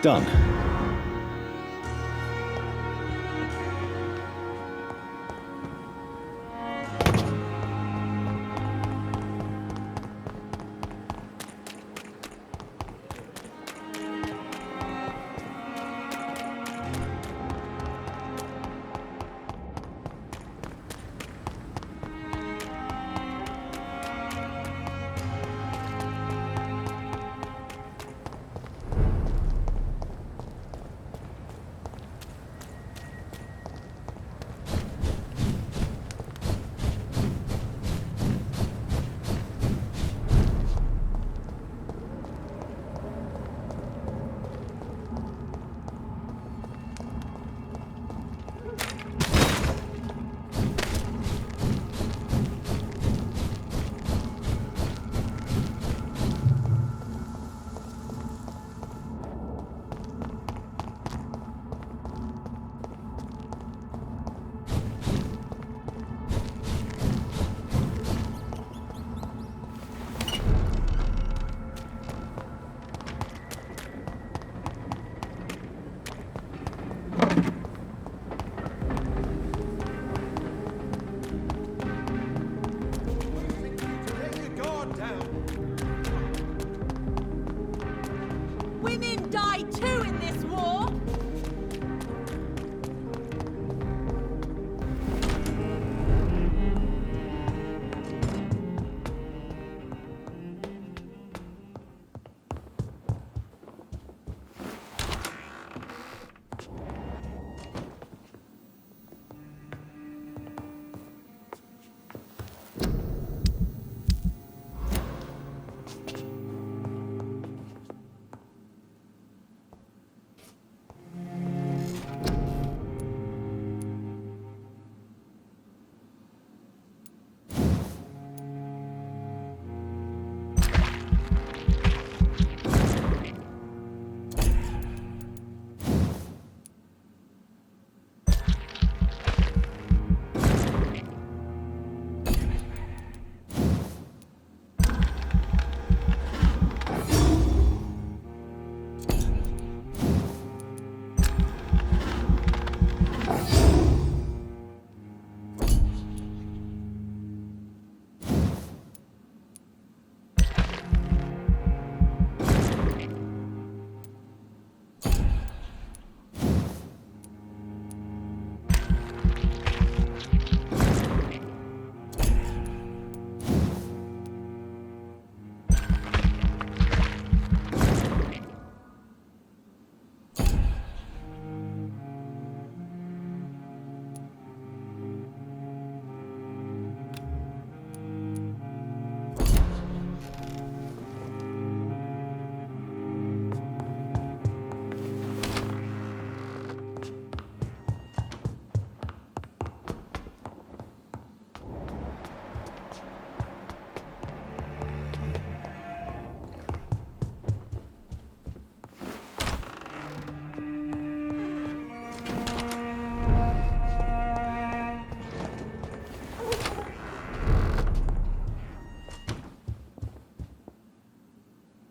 Done. Women die too in this war!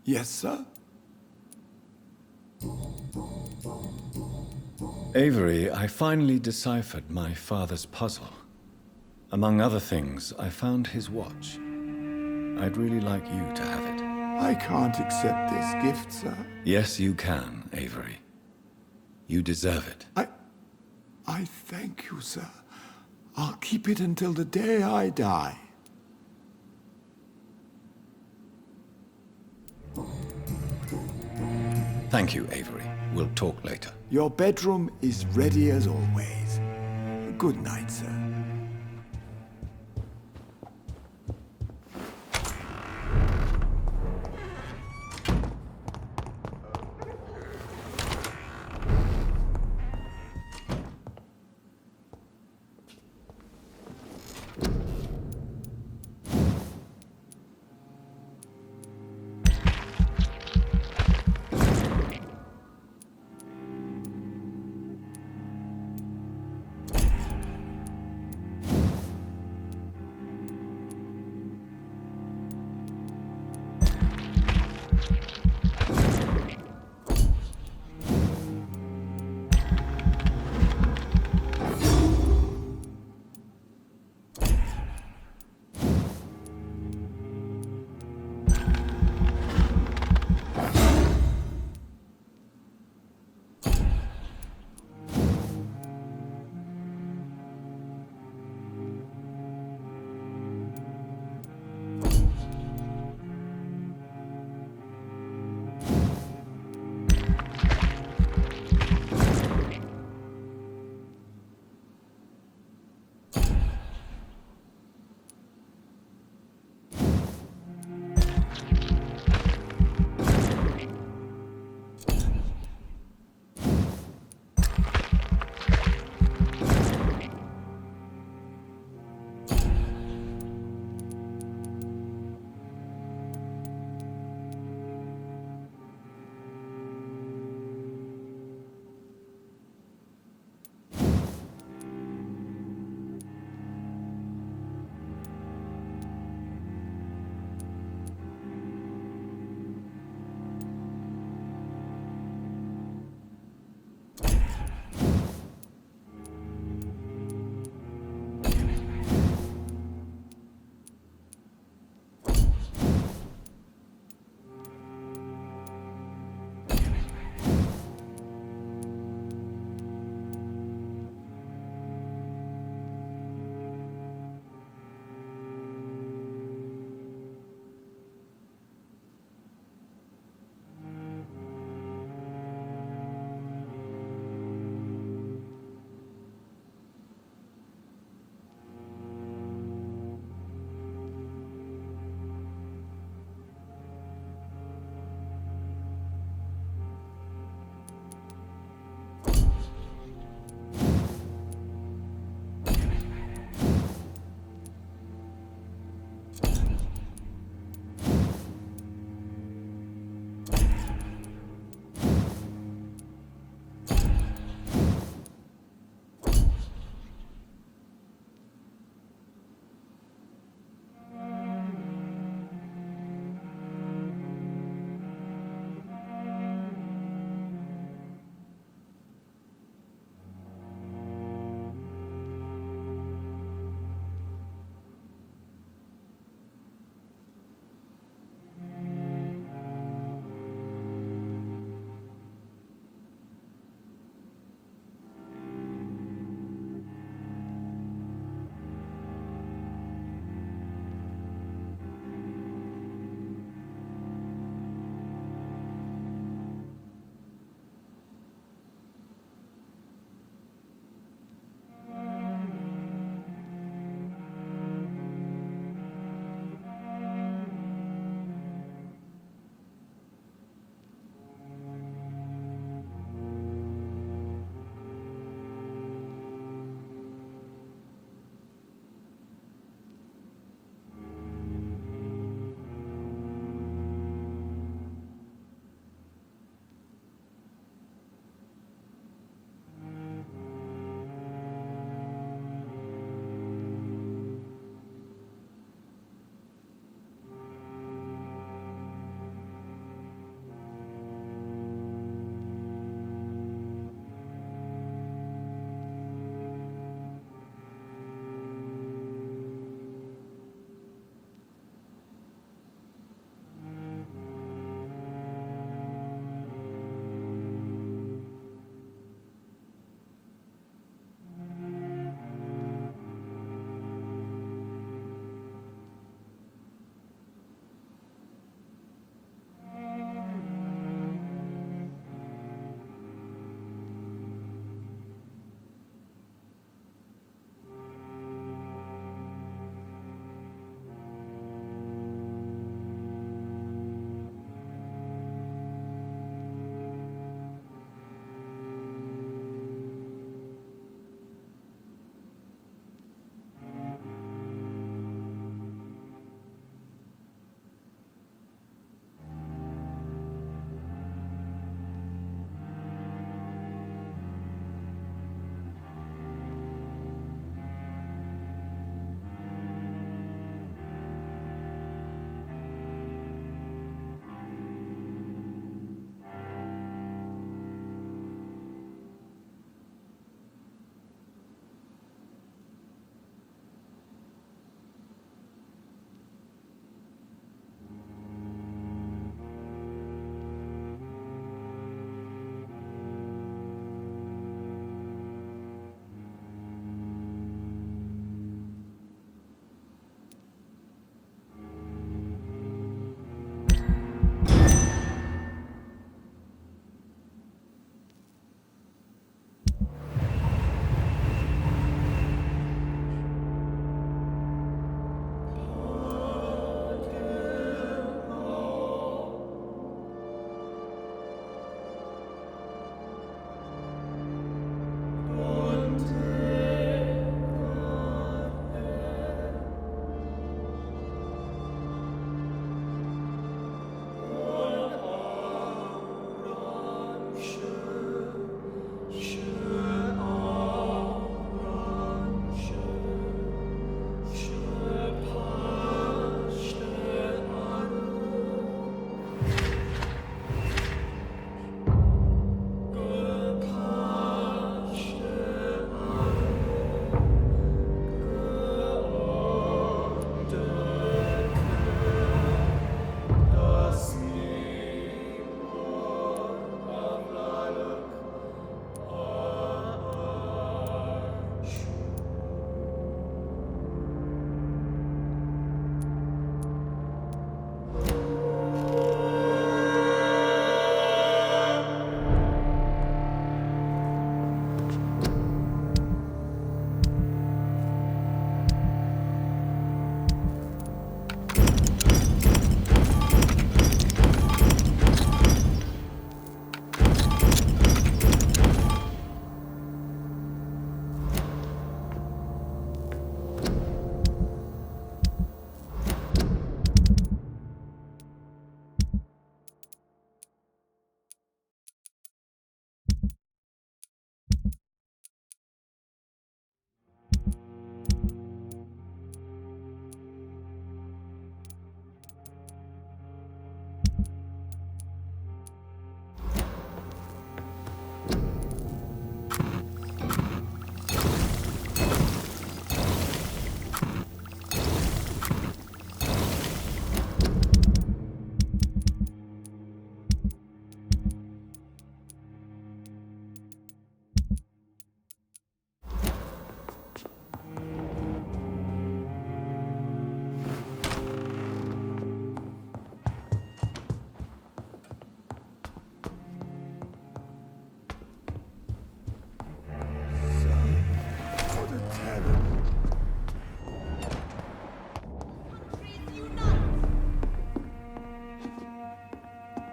Yes, sir? Avery, I finally deciphered my father's puzzle. Among other things, I found his watch. I'd really like you to have it. I can't accept this gift, sir. Yes, you can, Avery. You deserve it. I thank you, sir. I'll keep it until the day I die. Thank you, Avery. We'll talk later. Your bedroom is ready as always. Good night, sir.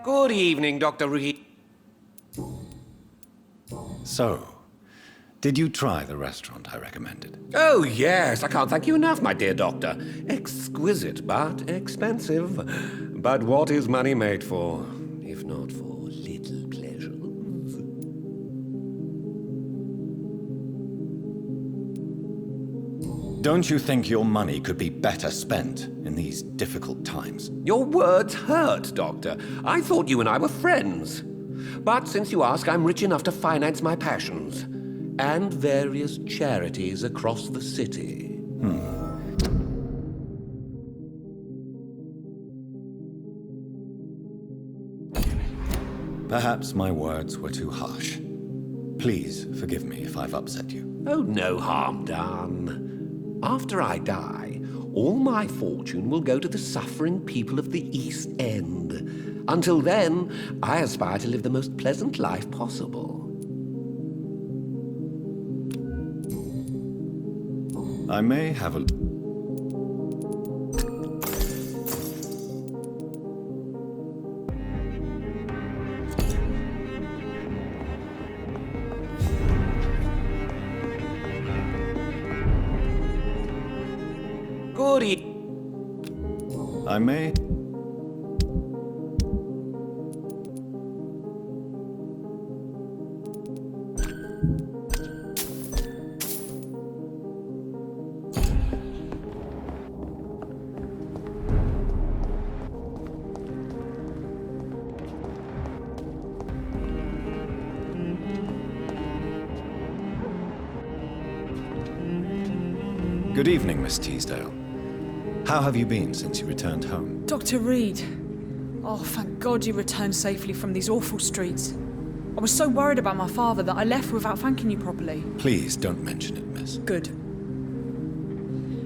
Good evening, Dr. Reed. So, did you try the restaurant I recommended? Oh, yes. I can't thank you enough, my dear doctor. Exquisite, but expensive. But what is money made for, if not for little pleasures? Don't you think your money could be better spent in these difficult times? Your words hurt, Doctor. I thought you and I were friends. But since you ask, I'm rich enough to finance my passions. And various charities across the city. Perhaps my words were too harsh. Please forgive me if I've upset you. Oh, no harm done. After I die, all my fortune will go to the suffering people of the East End. Until then, I aspire to live the most pleasant life possible. I may have a... Goody. I may... Good evening, Miss Teasdale. How have you been since you returned home? Dr. Reed. Oh, thank God you returned safely from these awful streets. I was so worried about my father that I left without thanking you properly. Please don't mention it, miss. Good.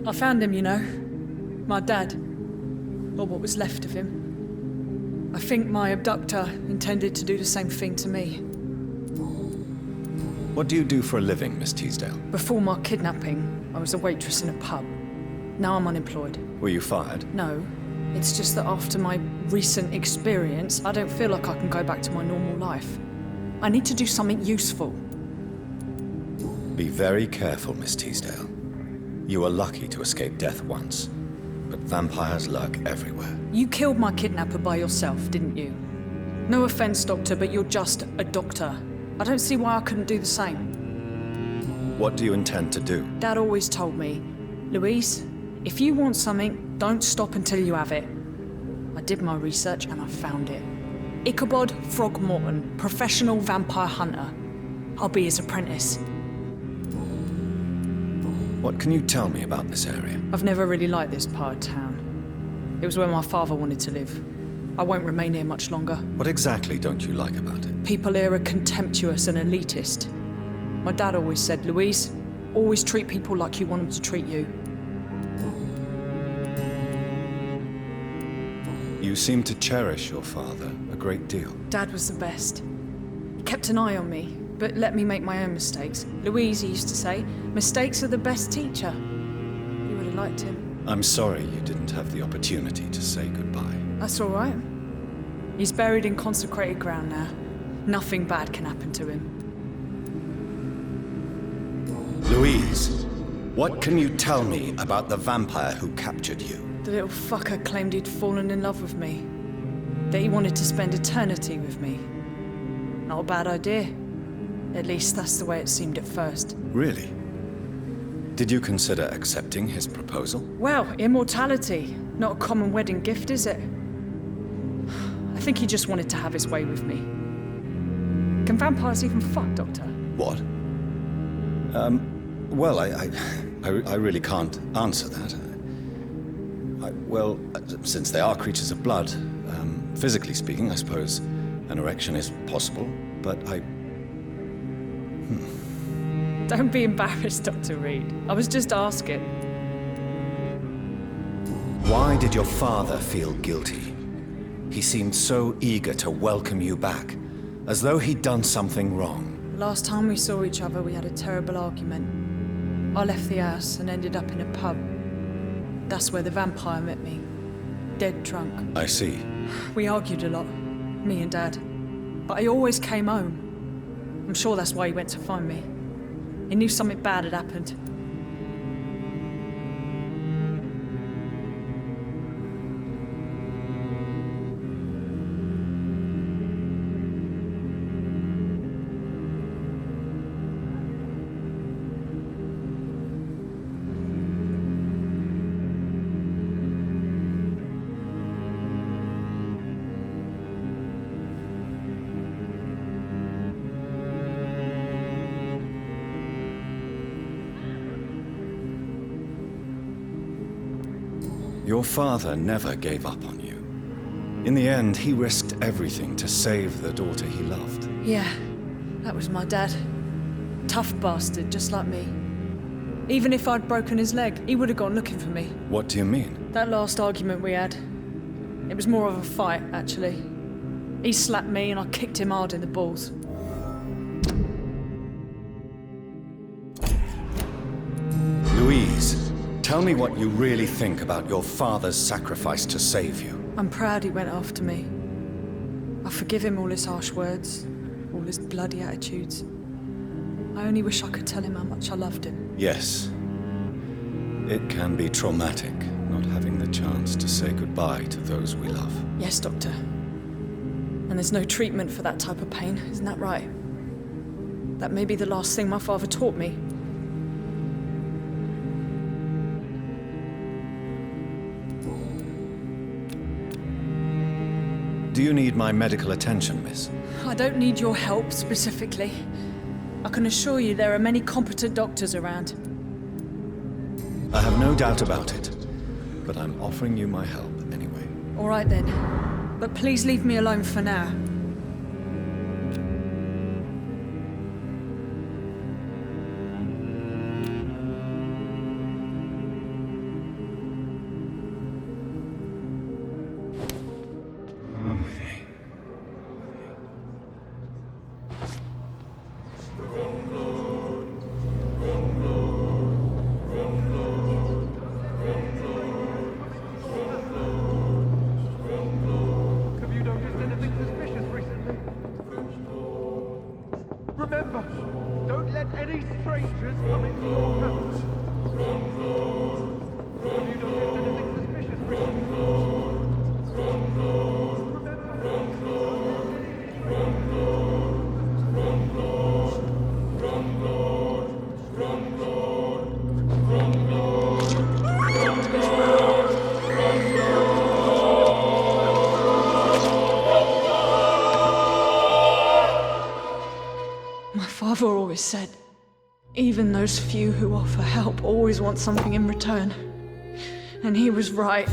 I found him, you know. My dad. Or what was left of him. I think my abductor intended to do the same thing to me. What do you do for a living, Miss Teasdale? Before my kidnapping, I was a waitress in a pub. Now I'm unemployed. Were you fired? No. It's just that after my recent experience, I don't feel like I can go back to my normal life. I need to do something useful. Be very careful, Miss Teasdale. You were lucky to escape death once, but vampires lurk everywhere. You killed my kidnapper by yourself, didn't you? No offense, Doctor, but you're just a doctor. I don't see why I couldn't do the same. What do you intend to do? Dad always told me, Louise, if you want something, don't stop until you have it. I did my research and I found it. Ichabod Throgmorton, professional vampire hunter. I'll be his apprentice. What can you tell me about this area? I've never really liked this part of town. It was where my father wanted to live. I won't remain here much longer. What exactly don't you like about it? People here are contemptuous and elitist. My dad always said, Louise, always treat people like you want them to treat you. You seem to cherish your father a great deal. Dad was the best. He kept an eye on me, but let me make my own mistakes. Louise, he used to say, mistakes are the best teacher. You would have liked him. I'm sorry you didn't have the opportunity to say goodbye. That's all right. He's buried in consecrated ground now. Nothing bad can happen to him. Louise, what can you tell me about the vampire who captured you? The little fucker claimed he'd fallen in love with me. That he wanted to spend eternity with me. Not a bad idea. At least that's the way it seemed at first. Really? Did you consider accepting his proposal? Well, immortality. Not a common wedding gift, is it? I think he just wanted to have his way with me. Can vampires even fuck, Doctor? What? Well, I really can't answer that. Well, since they are creatures of blood, physically speaking, I suppose an erection is possible, but Don't be embarrassed, Dr. Reed. I was just asking. Why did your father feel guilty? He seemed so eager to welcome you back, as though he'd done something wrong. Last time we saw each other, we had a terrible argument. I left the house and ended up in a pub. That's where the vampire met me. Dead drunk. I see. We argued a lot. me and Dad. But he always came home. I'm sure that's why he went to find me. He knew something bad had happened. Your father never gave up on you. In the end, he risked everything to save the daughter he loved. Yeah, that was my dad. Tough bastard, just like me. Even if I'd broken his leg, he would have gone looking for me. What do you mean? That last argument we had, it was more of a fight, actually. He slapped me and I kicked him hard in the balls. Louise, tell me what you really think about your father's sacrifice to save you. I'm proud he went after me. I forgive him all his harsh words, all his bloody attitudes. I only wish I could tell him how much I loved him. Yes. It can be traumatic, not having the chance to say goodbye to those we love. Yes, Doctor. And there's no treatment for that type of pain, isn't that right? That may be the last thing my father taught me. Do you need my medical attention, miss? I don't need your help specifically. I can assure you there are many competent doctors around. I have no doubt about it, but I'm offering you my help anyway. All right then. But please leave me alone for now. Remember, don't let any strangers come into your house. Have you noticed anything suspicious Father always said, even those few who offer help always want something in return. And he was right.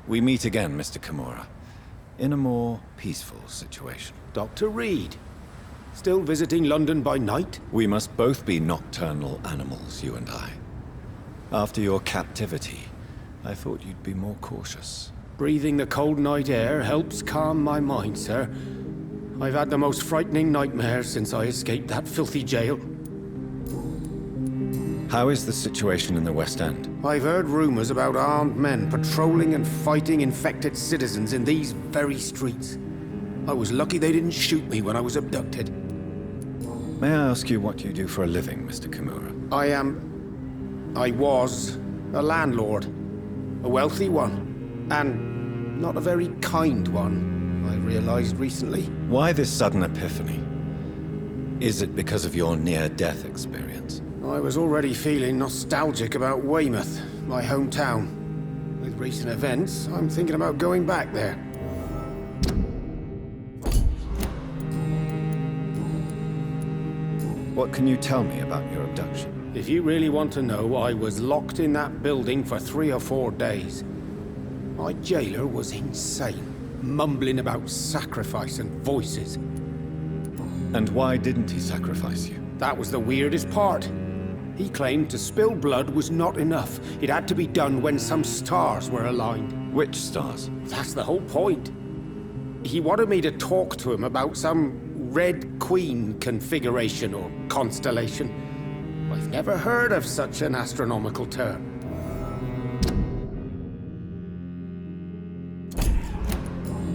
We meet again, Mr. Kimura, in a more peaceful situation. Dr. Reed, still visiting London by night? We must both be nocturnal animals, you and I. After your captivity, I thought you'd be more cautious. Breathing the cold night air helps calm my mind, sir. I've had the most frightening nightmares since I escaped that filthy jail. How is the situation in the West End? I've heard rumors about armed men patrolling and fighting infected citizens in these very streets. I was lucky they didn't shoot me when I was abducted. May I ask you what you do for a living, Mr. Kimura? I was a landlord. A wealthy one. And not a very kind one, I realized recently. Why this sudden epiphany? Is it because of your near-death experience? I was already feeling nostalgic about Weymouth, my hometown. With recent events, I'm thinking about going back there. What can you tell me about your abduction? If you really want to know, I was locked in that building for 3 or 4 days. My jailer was insane, mumbling about sacrifice and voices. And why didn't he sacrifice you? That was the weirdest part. He claimed to spill blood was not enough. It had to be done when some stars were aligned. Which stars? That's the whole point. He wanted me to talk to him about some Red Queen configuration or constellation. I've never heard of such an astronomical term.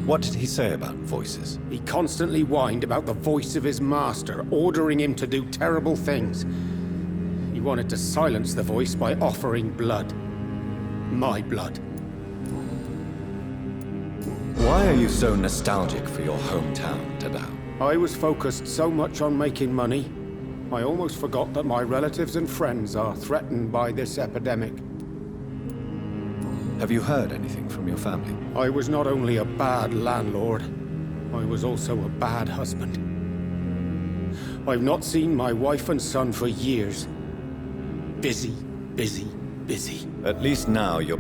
What did he say about voices? He constantly whined about the voice of his master, ordering him to do terrible things. He wanted to silence the voice by offering blood. My blood. Why are you so nostalgic for your hometown, Tadao? I was focused so much on making money, I almost forgot that my relatives and friends are threatened by this epidemic. Have you heard anything from your family? I was not only a bad landlord, I was also a bad husband. I've not seen my wife and son for years. Busy, busy, busy. At least now you're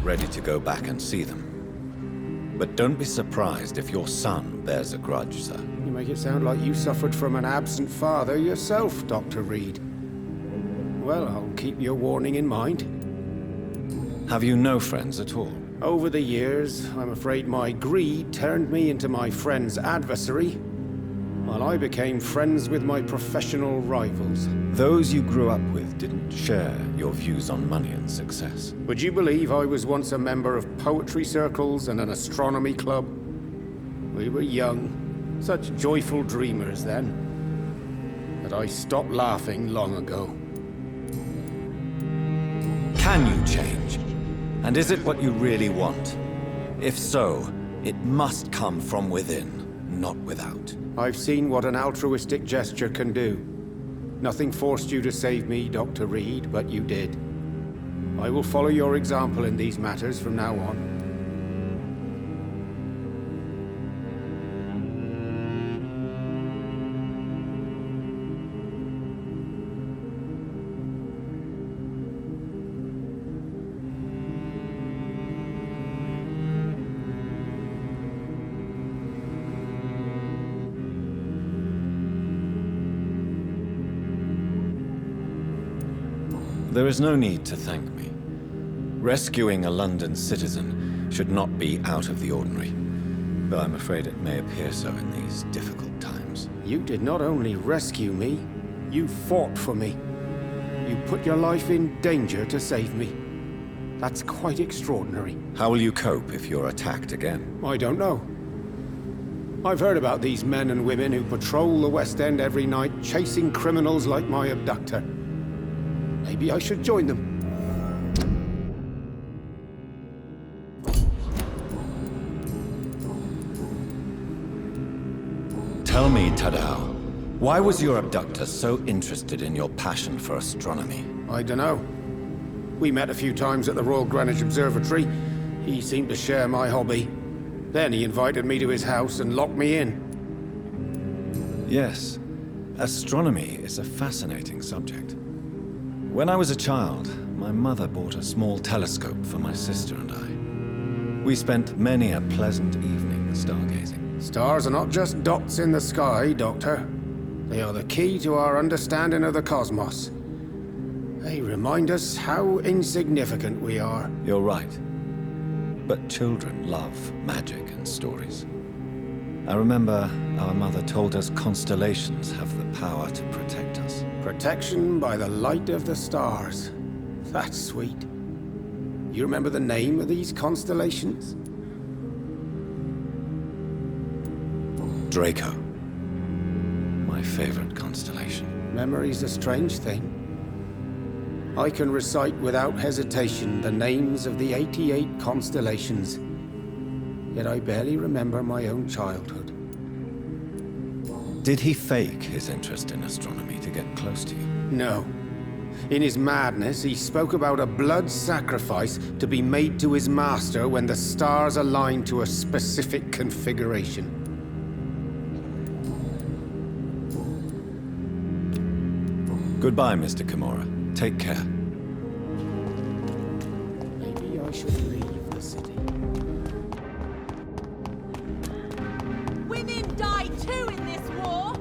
ready to go back and see them. But don't be surprised if your son bears a grudge, sir. You make it sound like you suffered from an absent father yourself, Dr. Reed. Well, I'll keep your warning in mind. Have you no friends at all? Over the years, I'm afraid my greed turned me into my friend's adversary, while I became friends with my professional rivals. Those you grew up with didn't share your views on money and success. Would you believe I was once a member of poetry circles and an astronomy club? We were young, such joyful dreamers then. But I stopped laughing long ago. Can you change? And is it what you really want? If so, it must come from within, not without. I've seen what an altruistic gesture can do. Nothing forced you to save me, Dr. Reed, but you did. I will follow your example in these matters from now on. There is no need to thank me. Rescuing a London citizen should not be out of the ordinary, though I'm afraid it may appear so in these difficult times. You did not only rescue me, you fought for me. You put your life in danger to save me. That's quite extraordinary. How will you cope if you're attacked again? I don't know. I've heard about these men and women who patrol the West End every night, chasing criminals like my abductor. Maybe I should join them. Tell me, Tadao, why was your abductor so interested in your passion for astronomy? I dunno. We met a few times at the Royal Greenwich Observatory. He seemed to share my hobby. Then he invited me to his house and locked me in. Yes, astronomy is a fascinating subject. When I was a child, my mother bought a small telescope for my sister and I. We spent many a pleasant evening stargazing. Stars are not just dots in the sky, Doctor. They are the key to our understanding of the cosmos. They remind us how insignificant we are. You're right. But children love magic and stories. I remember our mother told us constellations have the power to protect us. Protection by the light of the stars. That's sweet. You remember the name of these constellations? Draco. My favorite constellation. Memory's a strange thing. I can recite without hesitation the names of the 88 constellations. Yet I barely remember my own childhood. Did he fake his interest in astronomy to get close to you? No. In his madness, he spoke about a blood sacrifice to be made to his master when the stars aligned to a specific configuration. Goodbye, Mr. Kimura. Take care. Maybe I should leave the city. Women die too in this war!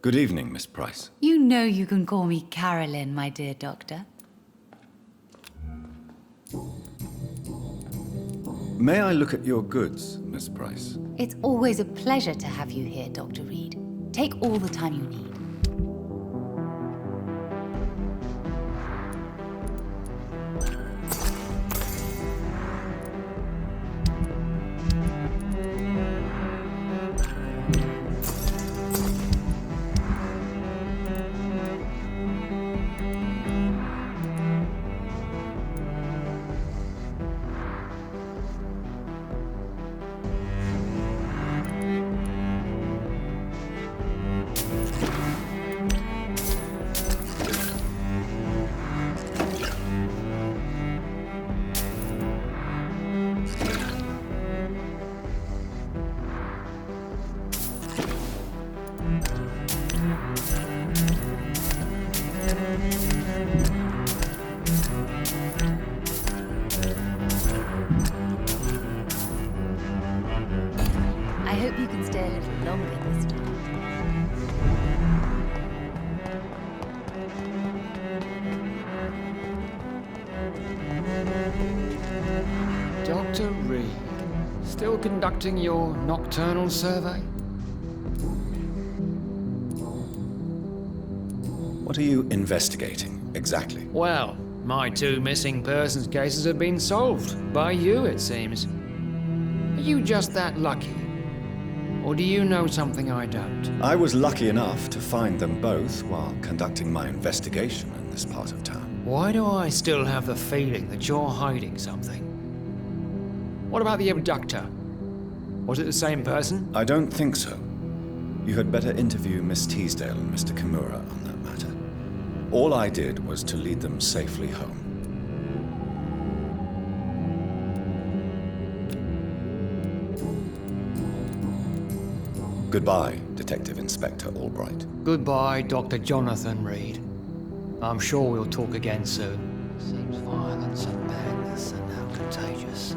Good evening, Miss Price. You know you can call me Carolyn, my dear doctor. May I look at your goods, Miss Price? It's always a pleasure to have you here, Dr. Reed. Take all the time you need. I hope you can stay a little longer this time. Dr. Reed, still conducting your nocturnal survey? What are you investigating, exactly? Well, my 2 missing persons cases have been solved. By you, it seems. Are you just that lucky? Or do you know something I don't? I was lucky enough to find them both while conducting my investigation in this part of town. Why do I still have the feeling that you're hiding something? What about the abductor? Was it the same person? I don't think so. You had better interview Miss Teasdale and Mr. Kimura on that matter. All I did was to lead them safely home. Goodbye, Detective Inspector Albright. Goodbye, Dr. Jonathan Reed. I'm sure we'll talk again soon. Seems violence and madness are now contagious.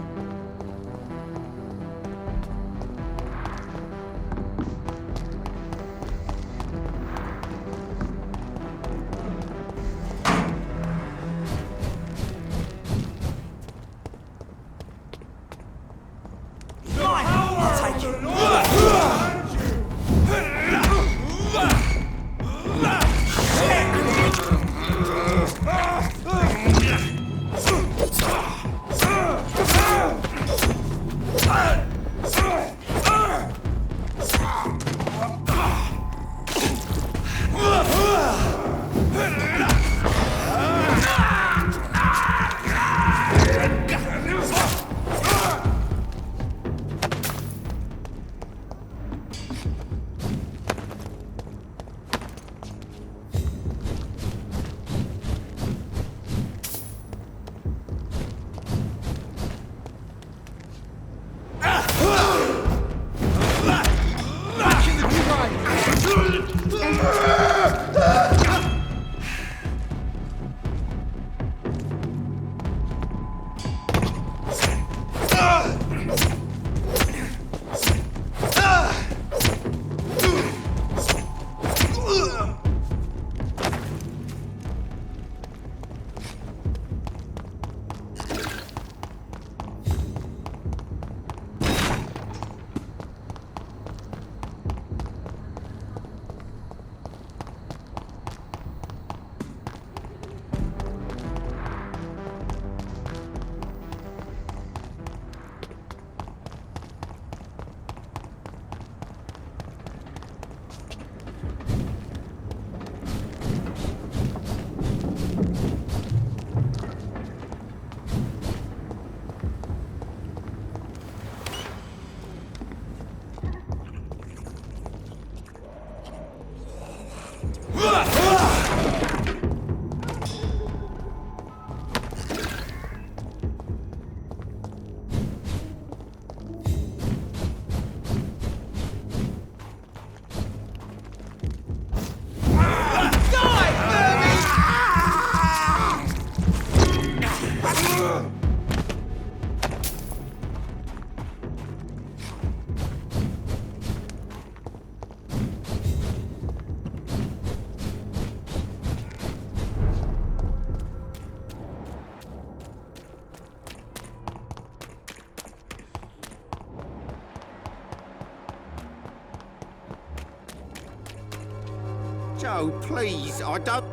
Joe, please, I don't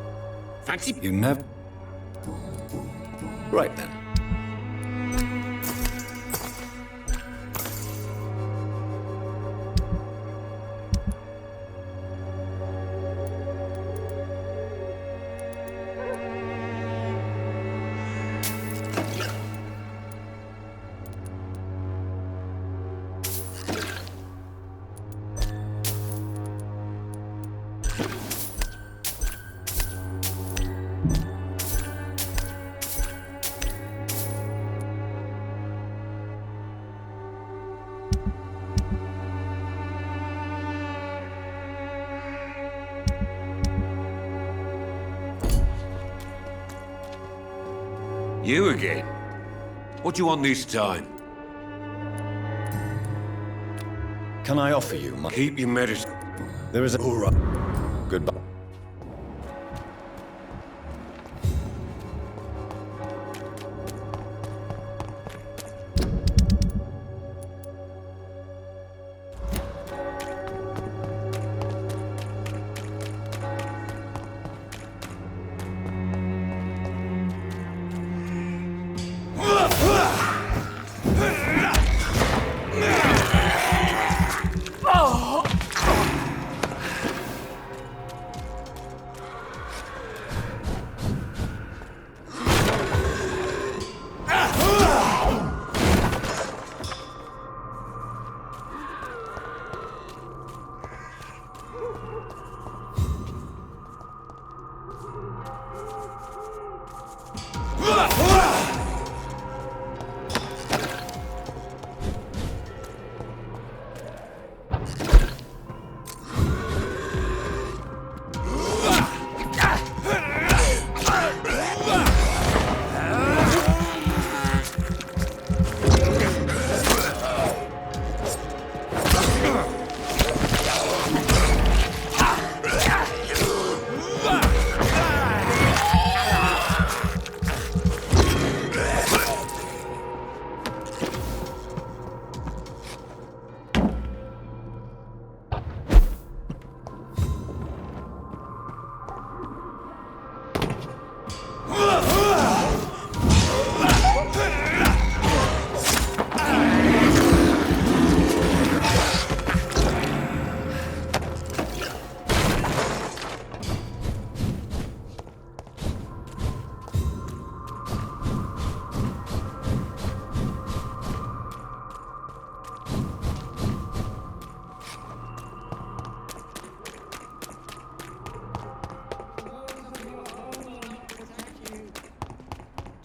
fancy... You never... Right then. You again? What do you want this time? Can I offer you my... Keep your medicine. There is a... All right. Goodbye.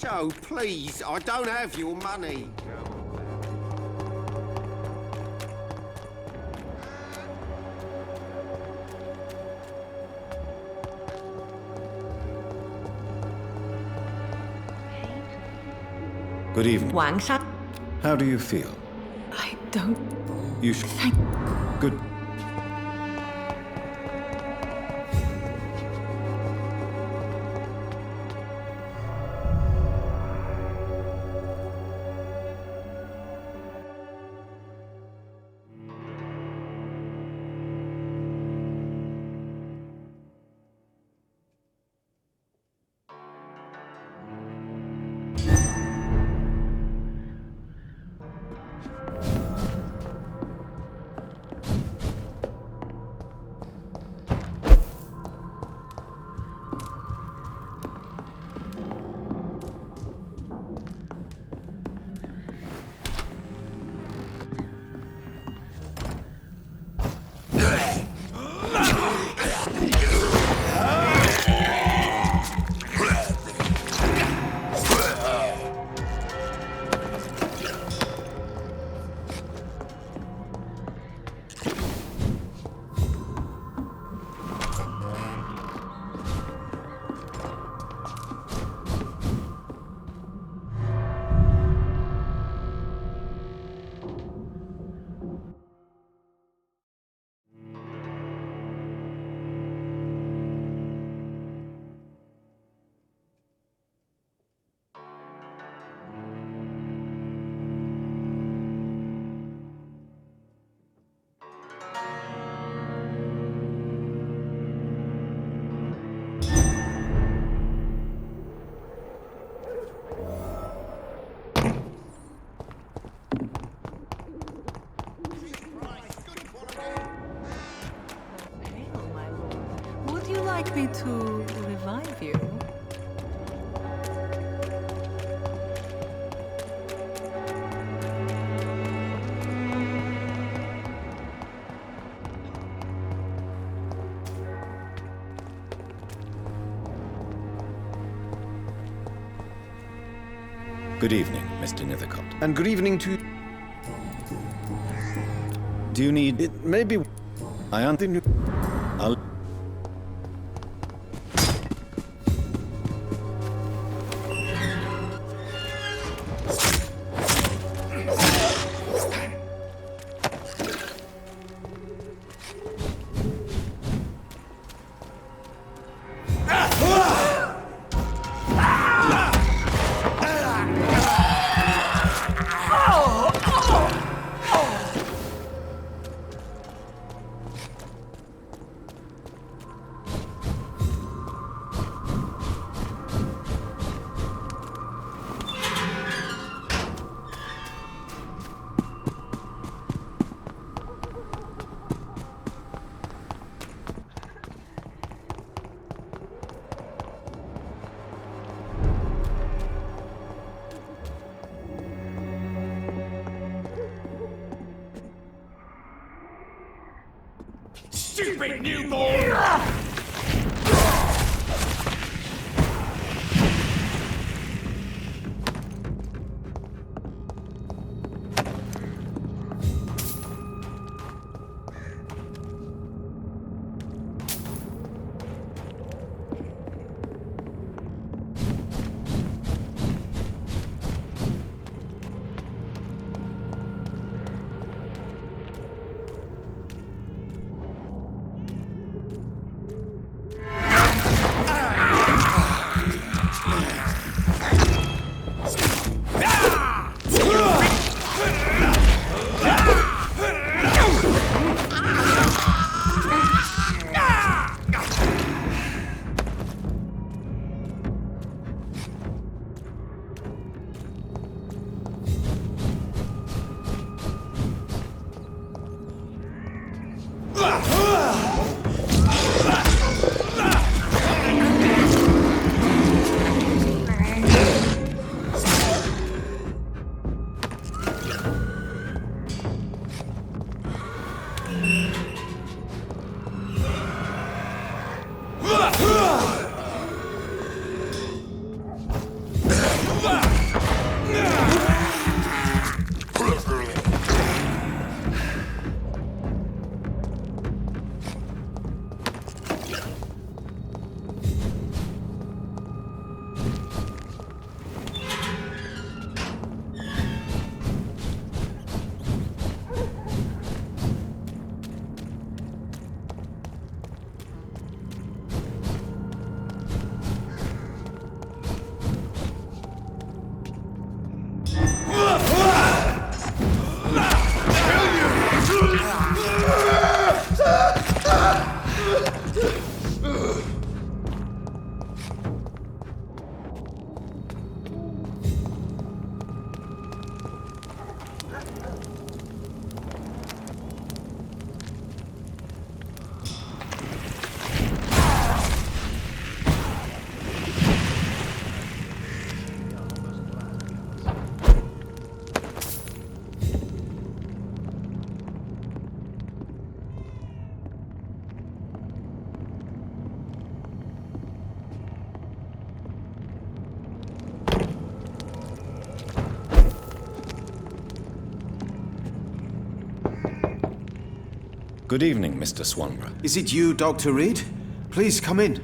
Widow, please, I don't have your money. Good evening. Wang Shan. How do you feel? I don't. You should. Good. Would you like me to revive you? Good evening, Mr. Nethercott. And good evening to... Do you need... It may be... I think... I'll... Stupid newborn! Good evening, Mr. Swanborough. Is it you, Dr. Reed? Please come in.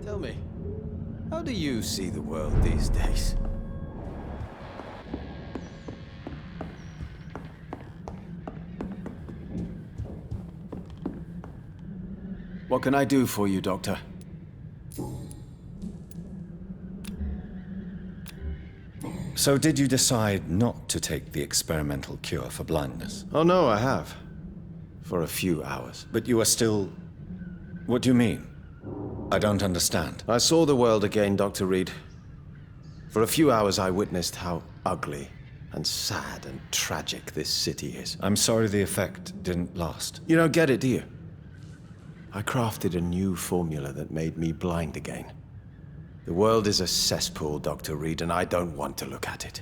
Tell me, how do you see the world these days? What can I do for you, Doctor? So did you decide not to take the experimental cure for blindness? Oh no, I have. For a few hours. But you are still... What do you mean? I don't understand. I saw the world again, Dr. Reed. For a few hours I witnessed how ugly and sad and tragic this city is. I'm sorry the effect didn't last. You don't get it, do you? I crafted a new formula that made me blind again. The world is a cesspool, Dr. Reed, and I don't want to look at it.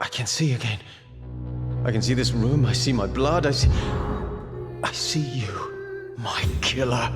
I can see again. I can see this room, I see my blood, I see you, my killer.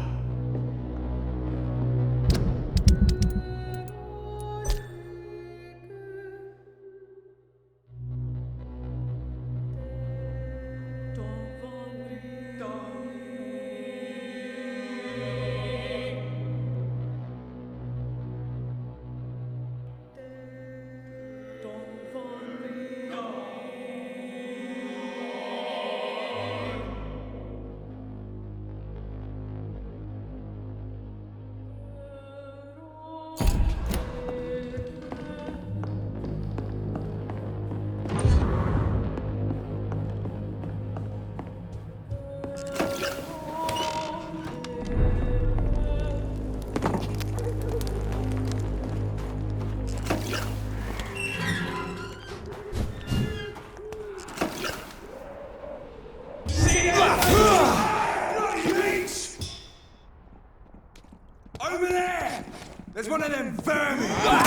Over there! There's one of them vermin!